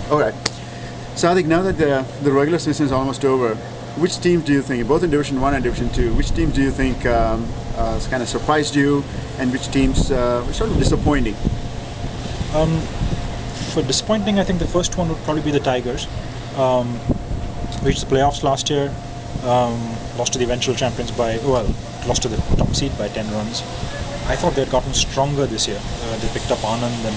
All right. Sadiq, now that the regular season is almost over, which teams do you think, both in Division 1 and Division 2, which teams do you think has kind of surprised you, and which teams were sort of disappointing? For disappointing, I think the first one would probably be the Tigers. Reached the playoffs last year, lost to the eventual champions lost to the top seed by 10 runs. I thought they'd gotten stronger this year. They picked up Anand, and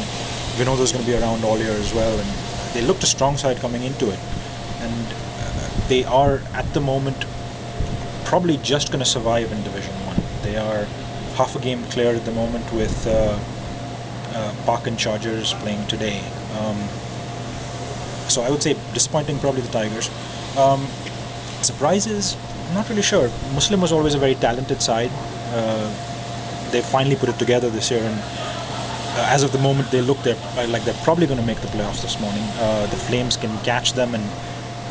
Vinod was going to be around all year as well, and they looked a strong side coming into it. And they are, at the moment, probably just going to survive in Division 1. They are half a game clear at the moment with Park and Chargers playing today. So I would say disappointing, probably the Tigers. Surprises, I'm not really sure. Muslim was always a very talented side. They finally put it together this year, and as of the moment they look like they're probably going to make the playoffs this morning. The Flames can catch them and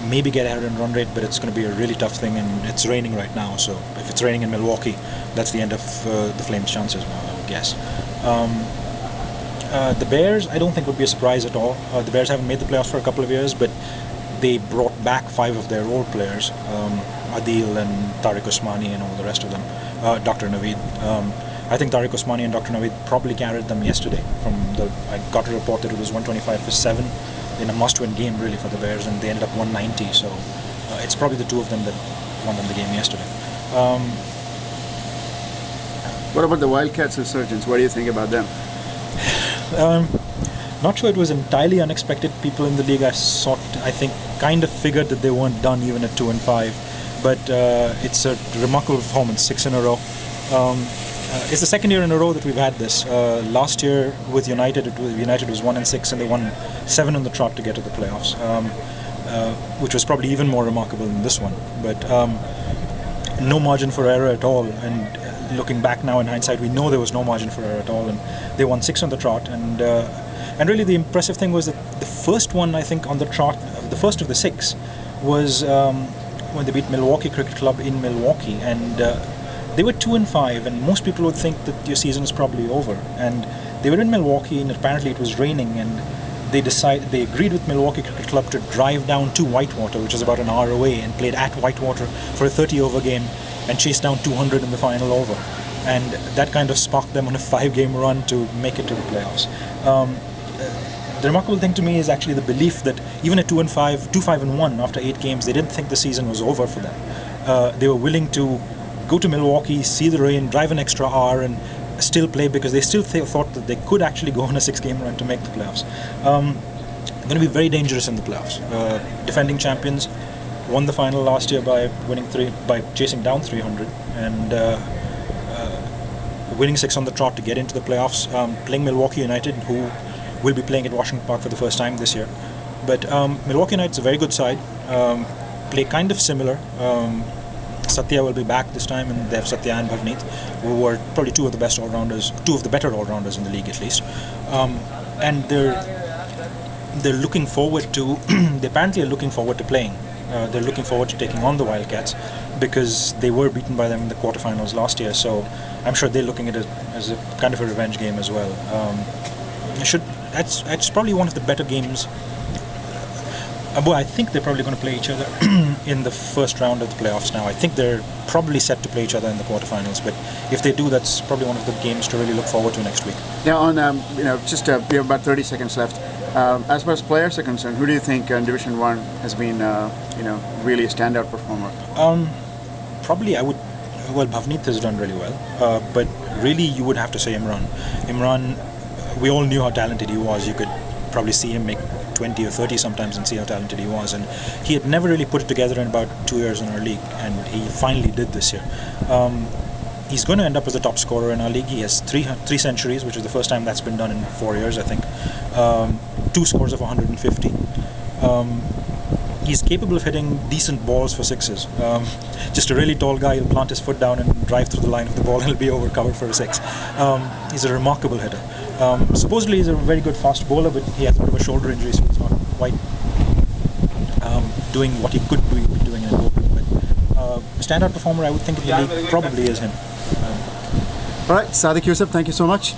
maybe get ahead in run rate, but it's going to be a really tough thing, and it's raining right now, so if it's raining in Milwaukee, that's the end of the Flames' chances, I would guess. The Bears, I don't think would be a surprise at all. The Bears haven't made the playoffs for a couple of years, but they brought back 5 of their old players, Adil and Tariq Osmani and all the rest of them, Dr. Naveed. I think Tariq Osmani and Dr. Naveed probably carried them yesterday. I got a report that it was 125 for 7 in a must-win game really for the Bears, and they ended up 190. So it's probably the two of them that won them the game yesterday. What about the Wildcats resurgence? What do you think about them? Not sure it was entirely unexpected. People in the league, I think, kind of figured that they weren't done even at 2-5. But it's a remarkable performance, 6 in a row. It's the second year in a row that we've had this. Last year with United, United was 1-6, and they won 7 on the trot to get to the playoffs, which was probably even more remarkable than this one. But no margin for error at all. And looking back now in hindsight, we know there was no margin for error at all, and they won 6 on the trot. And really, the impressive thing was that the first one, I think, on the trot, the first of the 6, was when they beat Milwaukee Cricket Club in Milwaukee, and they were 2-5, and most people would think that your season is probably over. And they were in Milwaukee, and apparently it was raining, and they agreed with Milwaukee Cricket Club to drive down to Whitewater, which is about an hour away, and played at Whitewater for a 30-over game and chased down 200 in the final over. And that kind of sparked them on a 5-game run to make it to the playoffs. The remarkable thing to me is actually the belief that even at 2-5-1 after 8 games, they didn't think the season was over for them. They were willing to go to Milwaukee, see the rain, drive an extra hour, and still play, because they still thought that they could actually go on a 6-game run to make the playoffs. Going to be very dangerous in the playoffs. Defending champions won the final last year by chasing down 300 and winning 6 on the trot to get into the playoffs. Playing Milwaukee United, who will be playing at Washington Park for the first time this year. But Milwaukee United's a very good side. Play kind of similar. Satya will be back this time, and they have Satya and Bhavneet, who are probably two of the better all-rounders in the league at least. And they're looking forward to. They apparently are looking forward to playing. They're looking forward to taking on the Wildcats, because they were beaten by them in the quarterfinals last year. So I'm sure they're looking at it as a kind of a revenge game as well. That's probably one of the better games. I think they're probably going to play each other in the first round of the playoffs now. I think they're probably set to play each other in the quarterfinals, but if they do, that's probably one of the games to really look forward to next week. Now, on we have about 30 seconds left. As far as players are concerned, who do you think in Division 1 has been really a standout performer? Probably Bhavneet has done really well, but really you would have to say Imran, we all knew how talented he was. You could probably see him make 20 or 30 sometimes and see how talented he was, and he had never really put it together in about 2 years in our league, and he finally did this year. He's going to end up as the top scorer in our league. He has three centuries, which is the first time that's been done in 4 years, I think. 2 scores of 150. He's capable of hitting decent balls for 6s. Just a really tall guy, he'll plant his foot down and drive through the line of the ball and he'll be overcovered for a 6. He's a remarkable hitter. Supposedly he's a very good fast bowler, but he has a bit of a shoulder injury, so he's not quite doing what he could be doing in a group. But standout performer, I would think in the league probably is him. All right, Sadiq Yusuf, thank you so much.